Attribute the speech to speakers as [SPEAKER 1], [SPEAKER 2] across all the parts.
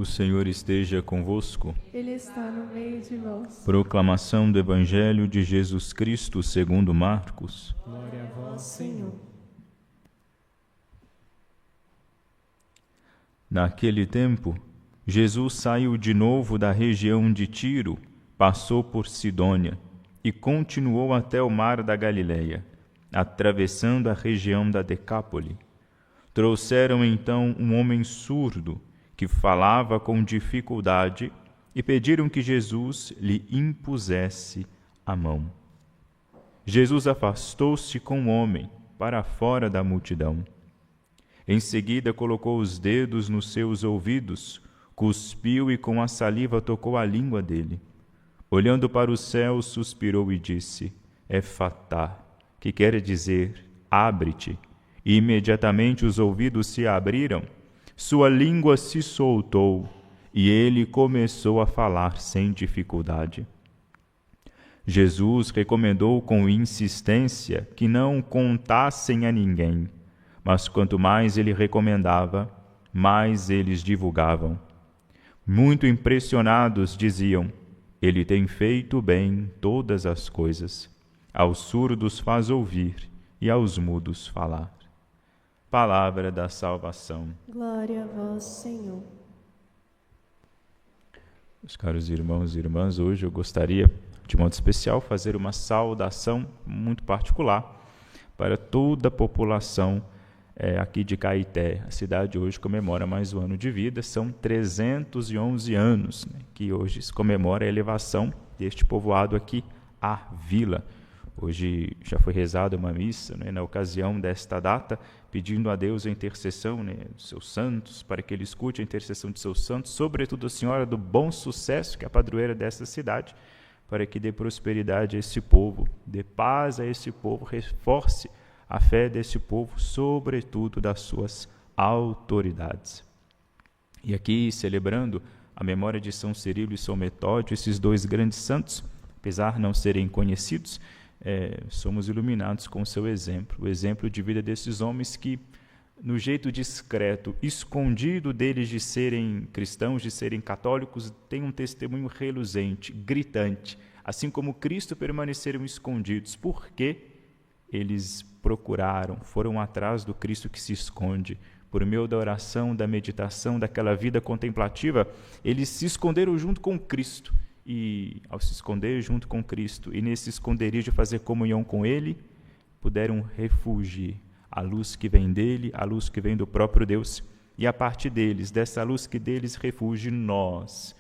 [SPEAKER 1] O Senhor esteja convosco.
[SPEAKER 2] Ele está no meio de nós.
[SPEAKER 1] Proclamação do Evangelho de Jesus Cristo segundo Marcos.
[SPEAKER 2] Glória a vós, Senhor.
[SPEAKER 1] Naquele tempo, Jesus saiu de novo da região de Tiro, passou por Sidônia e continuou até o mar da Galileia, atravessando a região da Decápole. Trouxeram então um homem surdo que falava com dificuldade e pediram que Jesus lhe impusesse a mão. Jesus afastou-se com o homem para fora da multidão. Em seguida colocou os dedos nos seus ouvidos, cuspiu e com a saliva tocou a língua dele. Olhando para o céu, suspirou e disse: Efatá, que quer dizer, abre-te. E imediatamente os ouvidos se abriram, sua língua se soltou e ele começou a falar sem dificuldade. Jesus recomendou com insistência que não contassem a ninguém, mas quanto mais ele recomendava, mais eles divulgavam. Muito impressionados diziam: Ele tem feito bem todas as coisas. Aos surdos faz ouvir e aos mudos falar. Palavra da salvação.
[SPEAKER 2] Glória a vós, Senhor.
[SPEAKER 1] Meus caros irmãos e irmãs, hoje eu gostaria, de modo especial, fazer uma saudação muito particular para toda a população aqui de Caeté. A cidade hoje comemora mais um ano de vida, são 311 anos, que hoje se comemora a elevação deste povoado aqui à vila. Hoje já foi rezada uma missa, na ocasião desta data, pedindo a Deus a intercessão dos seus santos, para que Ele escute a intercessão de seus santos, sobretudo a Senhora do Bom Sucesso, que é a padroeira desta cidade, para que dê prosperidade a esse povo, dê paz a esse povo, reforce a fé desse povo, sobretudo das suas autoridades. E aqui, celebrando a memória de São Cirilo e São Metódio, esses dois grandes santos, apesar de não serem conhecidos, somos iluminados com o seu exemplo, o exemplo de vida desses homens que, no jeito discreto, escondido deles de serem cristãos, de serem católicos, têm um testemunho reluzente, gritante, assim como Cristo permaneceram escondidos, porque eles procuraram, foram atrás do Cristo que se esconde. Por meio da oração, da meditação, daquela vida contemplativa, eles se esconderam junto com Cristo. E ao se esconder junto com Cristo e nesse esconderijo fazer comunhão com Ele, puderam refugir a luz que vem dele, a luz que vem do próprio Deus. E a partir deles, dessa luz que deles refugie, nós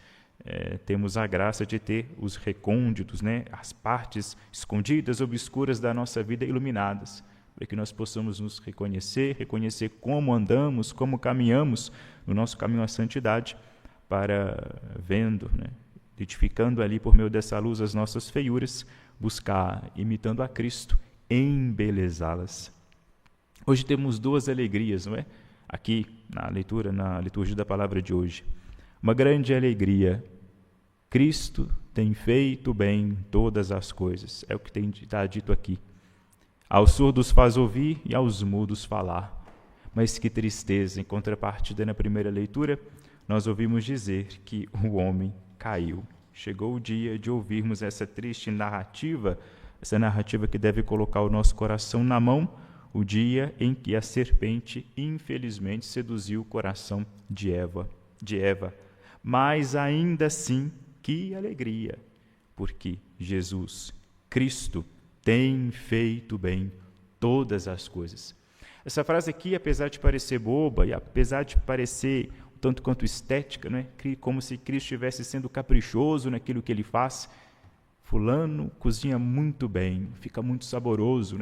[SPEAKER 1] temos a graça de ter os recônditos, as partes escondidas, obscuras da nossa vida iluminadas, para que nós possamos nos reconhecer como andamos, como caminhamos no nosso caminho à santidade, para vendo, identificando ali por meio dessa luz as nossas feiuras, buscar, imitando a Cristo, embelezá-las. Hoje temos duas alegrias, não é? Aqui na liturgia da palavra de hoje. Uma grande alegria. Cristo tem feito bem todas as coisas. É o que está dito aqui. Aos surdos faz ouvir e aos mudos falar. Mas que tristeza, em contrapartida na primeira leitura, nós ouvimos dizer que o homem caiu. Chegou o dia de ouvirmos essa triste narrativa, essa narrativa que deve colocar o nosso coração na mão, o dia em que a serpente, infelizmente, seduziu o coração de Eva. Mas ainda assim, que alegria, porque Jesus, Cristo, tem feito bem todas as coisas. Essa frase aqui, apesar de parecer boba e apesar de parecer tanto quanto estética, como se Cristo estivesse sendo caprichoso naquilo que ele faz. Fulano cozinha muito bem, fica muito saboroso,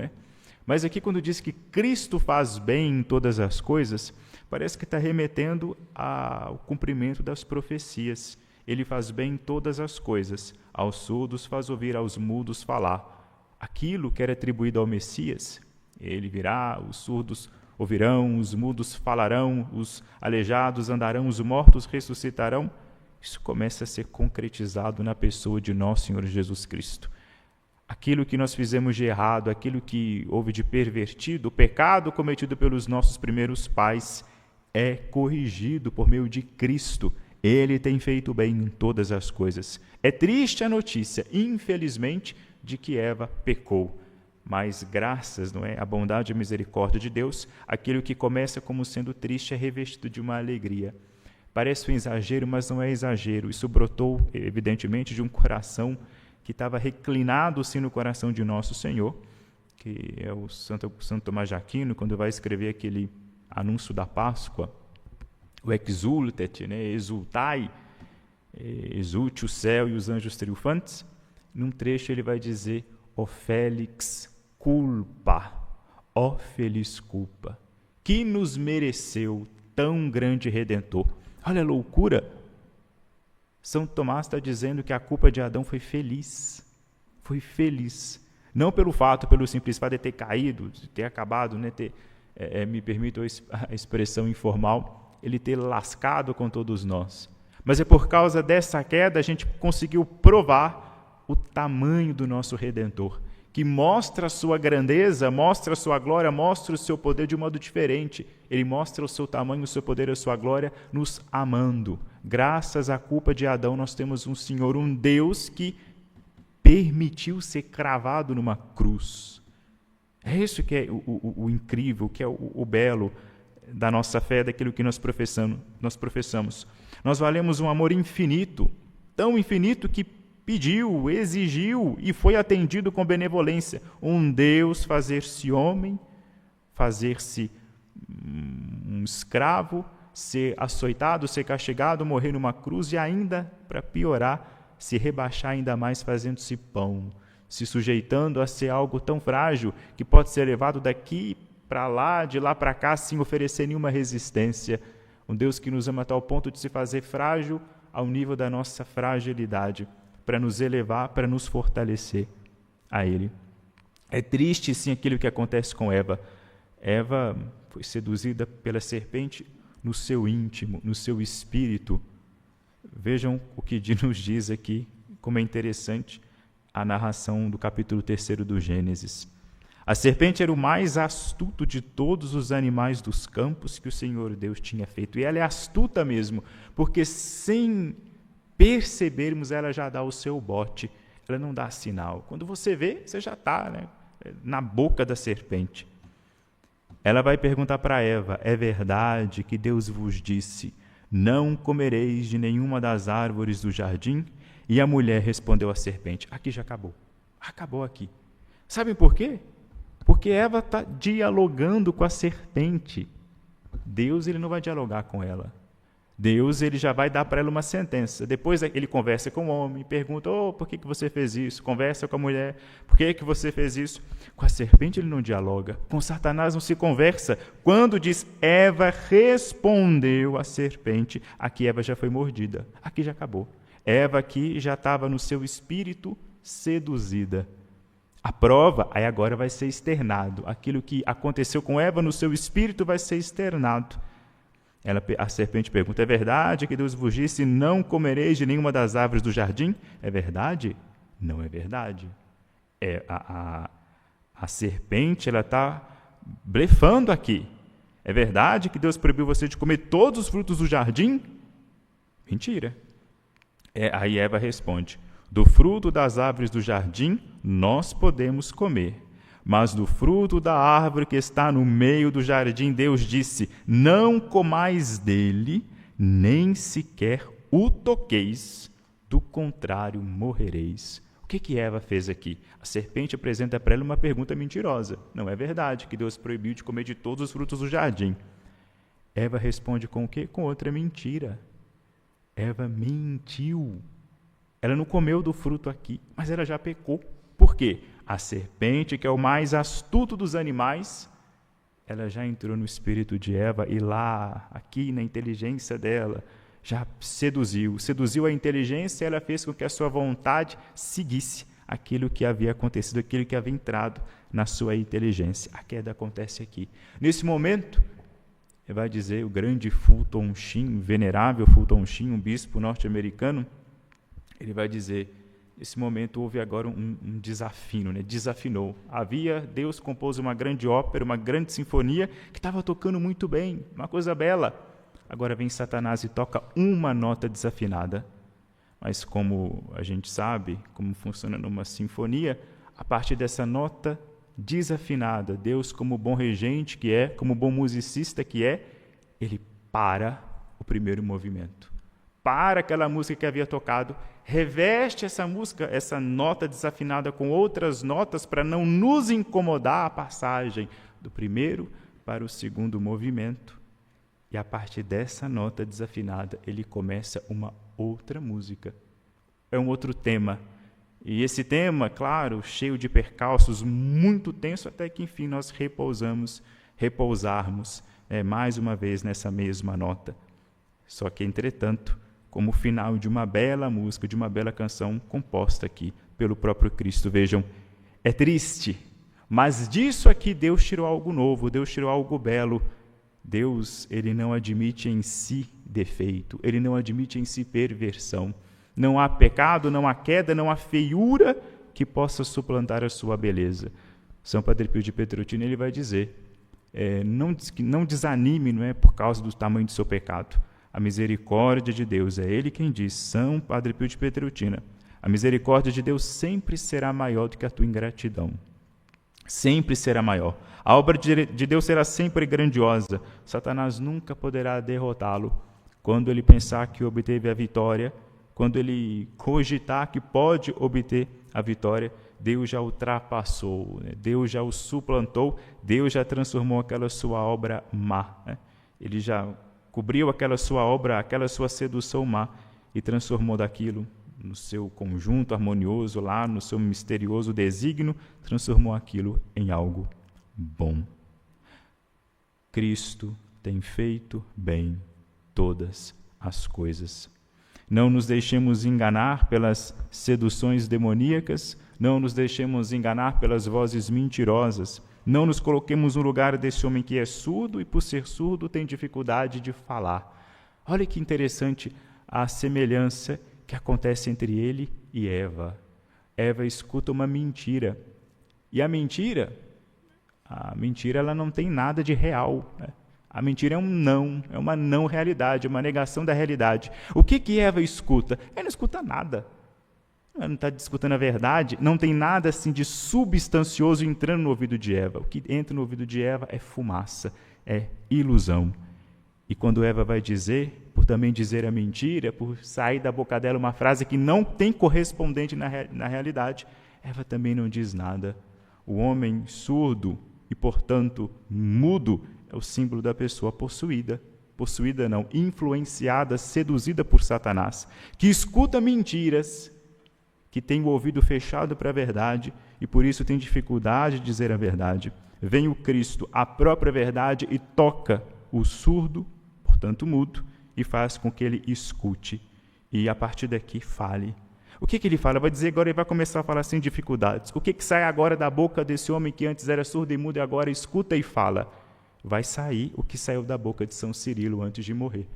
[SPEAKER 1] Mas aqui quando diz que Cristo faz bem em todas as coisas, parece que está remetendo ao cumprimento das profecias. Ele faz bem em todas as coisas, aos surdos faz ouvir, aos mudos falar. Aquilo que era atribuído ao Messias, ele virá, os surdos ouvirão, os mudos falarão, os aleijados andarão, os mortos ressuscitarão. Isso começa a ser concretizado na pessoa de nosso Senhor Jesus Cristo. Aquilo que nós fizemos de errado, aquilo que houve de pervertido, o pecado cometido pelos nossos primeiros pais, é corrigido por meio de Cristo. Ele tem feito bem em todas as coisas. É triste a notícia, infelizmente, de que Eva pecou. Mas graças, não é, à bondade e misericórdia de Deus, aquilo que começa como sendo triste é revestido de uma alegria. Parece um exagero, mas não é exagero. Isso brotou, evidentemente, de um coração que estava reclinado sim no coração de nosso Senhor, que é o Santo Tomás de Aquino, quando vai escrever aquele anúncio da Páscoa, o exultet, né, exultai, exulte o céu e os anjos triunfantes. Num trecho ele vai dizer, ó Félix culpa, ó feliz culpa, que nos mereceu tão grande Redentor. Olha a loucura! São Tomás está dizendo que a culpa de Adão foi feliz. Foi feliz. Não pelo simples fato de ter caído, de ter acabado, né, me permito a expressão informal, ele ter lascado com todos nós. Mas é por causa dessa queda a gente conseguiu provar o tamanho do nosso Redentor, que mostra a sua grandeza, mostra a sua glória, mostra o seu poder de um modo diferente. Ele mostra o seu tamanho, o seu poder, a sua glória, nos amando. Graças à culpa de Adão, nós temos um Senhor, um Deus que permitiu ser cravado numa cruz. É isso que é o incrível, que é o belo da nossa fé, daquilo que nós professamos. Nós valemos um amor infinito, tão infinito que pediu, exigiu e foi atendido com benevolência. Um Deus fazer-se homem, fazer-se um escravo, ser açoitado, ser castigado, morrer numa cruz e ainda, para piorar, se rebaixar ainda mais fazendo-se pão, se sujeitando a ser algo tão frágil que pode ser levado daqui para lá, de lá para cá, sem oferecer nenhuma resistência. Um Deus que nos ama a tal ponto de se fazer frágil ao nível da nossa fragilidade, para nos elevar, para nos fortalecer a Ele. É triste, sim, aquilo que acontece com Eva. Eva foi seduzida pela serpente no seu íntimo, no seu espírito. Vejam o que nos diz aqui, como é interessante a narração do capítulo 3 do Gênesis. A serpente era o mais astuto de todos os animais dos campos que o Senhor Deus tinha feito. E ela é astuta mesmo, porque sem percebermos, ela já dá o seu bote, ela não dá sinal. Quando você vê, você já está, né, na boca da serpente. Ela vai perguntar para Eva, é verdade que Deus vos disse, não comereis de nenhuma das árvores do jardim? E a mulher respondeu à serpente, aqui já acabou. Acabou aqui. Sabem por quê? Porque Eva está dialogando com a serpente. Deus ele não vai dialogar com ela. Deus ele já vai dar para ela uma sentença. Depois ele conversa com o homem, pergunta, por que você fez isso? Conversa com a mulher, por que você fez isso? Com a serpente ele não dialoga, com Satanás não se conversa. Quando diz Eva respondeu à serpente, aqui Eva já foi mordida, aqui já acabou. Eva aqui já estava no seu espírito seduzida. A prova aí agora vai ser externado. Aquilo que aconteceu com Eva no seu espírito vai ser externado. A serpente pergunta, é verdade que Deus vos disse, não comereis de nenhuma das árvores do jardim? É verdade? Não é verdade. A serpente está blefando aqui. É verdade que Deus proibiu você de comer todos os frutos do jardim? Mentira. Aí Eva responde, do fruto das árvores do jardim nós podemos comer. Mas do fruto da árvore que está no meio do jardim, Deus disse, não comais dele, nem sequer o toqueis, do contrário morrereis. O que Eva fez aqui? A serpente apresenta para ela uma pergunta mentirosa. Não é verdade que Deus proibiu de comer de todos os frutos do jardim. Eva responde com o quê? Com outra mentira. Eva mentiu. Ela não comeu do fruto aqui, mas ela já pecou. Por quê? A serpente, que é o mais astuto dos animais, ela já entrou no espírito de Eva e lá, aqui na inteligência dela, já seduziu a inteligência e ela fez com que a sua vontade seguisse aquilo que havia acontecido, aquilo que havia entrado na sua inteligência. A queda acontece aqui. Nesse momento, ele vai dizer o grande Fulton Sheen, venerável Fulton Sheen, um bispo norte-americano, ele vai dizer, nesse momento houve agora um desafino, né? Desafinou. Deus compôs uma grande ópera, uma grande sinfonia, que estava tocando muito bem, uma coisa bela. Agora vem Satanás e toca uma nota desafinada. Mas como a gente sabe, como funciona numa sinfonia, a partir dessa nota desafinada, Deus, como bom regente que é, como bom musicista que é, ele para o primeiro movimento. Para aquela música que havia tocado, reveste essa música, essa nota desafinada com outras notas para não nos incomodar a passagem do primeiro para o segundo movimento. E a partir dessa nota desafinada, ele começa uma outra música. É um outro tema. E esse tema, claro, cheio de percalços, muito tenso, até que enfim nós repousarmos mais uma vez nessa mesma nota. Só que, entretanto, como final de uma bela música, de uma bela canção composta aqui pelo próprio Cristo. Vejam, é triste, mas disso aqui Deus tirou algo novo, Deus tirou algo belo. Deus, ele não admite em si defeito, ele não admite em si perversão. Não há pecado, não há queda, não há feiura que possa suplantar a sua beleza. São Padre Pio de Pietrelcina, ele vai dizer, não desanime, não é por causa do tamanho do seu pecado. A misericórdia de Deus, é ele quem diz, São Padre Pio de Pietrelcina, a misericórdia de Deus sempre será maior do que a tua ingratidão. Sempre será maior. A obra de Deus será sempre grandiosa. Satanás nunca poderá derrotá-lo. Quando ele pensar que obteve a vitória, quando ele cogitar que pode obter a vitória, Deus já ultrapassou, né? Deus já o suplantou, Deus já transformou aquela sua obra má, né? Ele já cobriu aquela sua obra, aquela sua sedução má e transformou daquilo no seu conjunto harmonioso, lá no seu misterioso desígnio, transformou aquilo em algo bom. Cristo tem feito bem todas as coisas. Não nos deixemos enganar pelas seduções demoníacas, não nos deixemos enganar pelas vozes mentirosas, não nos coloquemos no lugar desse homem que é surdo e, por ser surdo, tem dificuldade de falar. Olha que interessante a semelhança que acontece entre ele e Eva. Eva escuta uma mentira. E a mentira ela não tem nada de real, né? A mentira é uma não realidade, uma negação da realidade. O que Eva escuta? Ela não escuta nada. Ela não está escutando a verdade, não tem nada assim de substancioso entrando no ouvido de Eva. O que entra no ouvido de Eva é fumaça, é ilusão. E quando Eva vai dizer, por também dizer a mentira, por sair da boca dela uma frase que não tem correspondente na realidade, Eva também não diz nada. O homem surdo e, portanto, mudo é o símbolo da pessoa possuída. Possuída não, influenciada, seduzida por Satanás, que escuta mentiras, que tem o ouvido fechado para a verdade e por isso tem dificuldade de dizer a verdade. Vem o Cristo, a própria verdade, e toca o surdo, portanto mudo, e faz com que ele escute e a partir daqui fale. O que ele fala? Vai dizer agora, ele vai começar a falar sem dificuldades. O que sai agora da boca desse homem que antes era surdo e mudo e agora escuta e fala? Vai sair o que saiu da boca de São Cirilo antes de morrer.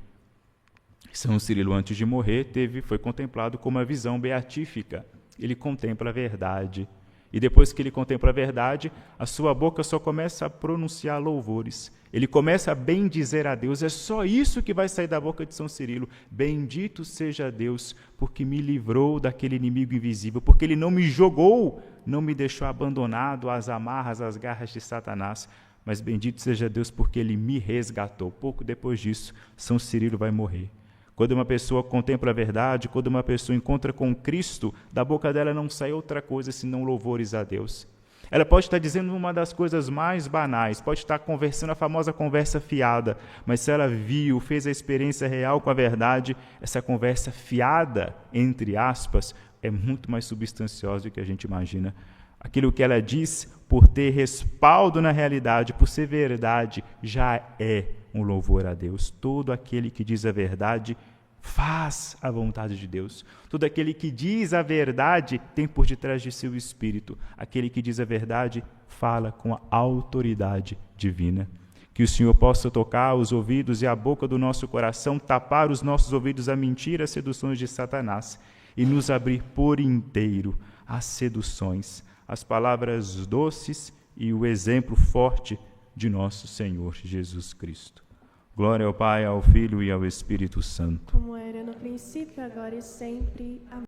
[SPEAKER 1] São Cirilo, antes de morrer, foi contemplado com uma visão beatífica. Ele contempla a verdade. E depois que ele contempla a verdade, a sua boca só começa a pronunciar louvores. Ele começa a bendizer a Deus. É só isso que vai sair da boca de São Cirilo. Bendito seja Deus, porque me livrou daquele inimigo invisível, porque ele não me jogou, não me deixou abandonado às amarras, às garras de Satanás. Mas bendito seja Deus, porque ele me resgatou. Pouco depois disso, São Cirilo vai morrer. Quando uma pessoa contempla a verdade, quando uma pessoa encontra com Cristo, da boca dela não sai outra coisa senão louvores a Deus. Ela pode estar dizendo uma das coisas mais banais, pode estar conversando a famosa conversa fiada, mas se ela fez a experiência real com a verdade, essa conversa fiada, entre aspas, é muito mais substanciosa do que a gente imagina. Aquilo que ela diz, por ter respaldo na realidade, por ser verdade, já é um louvor a Deus. Todo aquele que diz a verdade faz a vontade de Deus. Todo aquele que diz a verdade tem por detrás de si o Espírito. Aquele que diz a verdade fala com a autoridade divina. Que o Senhor possa tocar os ouvidos e a boca do nosso coração, tapar os nossos ouvidos à mentira, às seduções de Satanás e nos abrir por inteiro às seduções, as palavras doces e o exemplo forte de nosso Senhor Jesus Cristo. Glória ao Pai, ao Filho e ao Espírito Santo.
[SPEAKER 2] Como era no princípio, agora e sempre. Amém.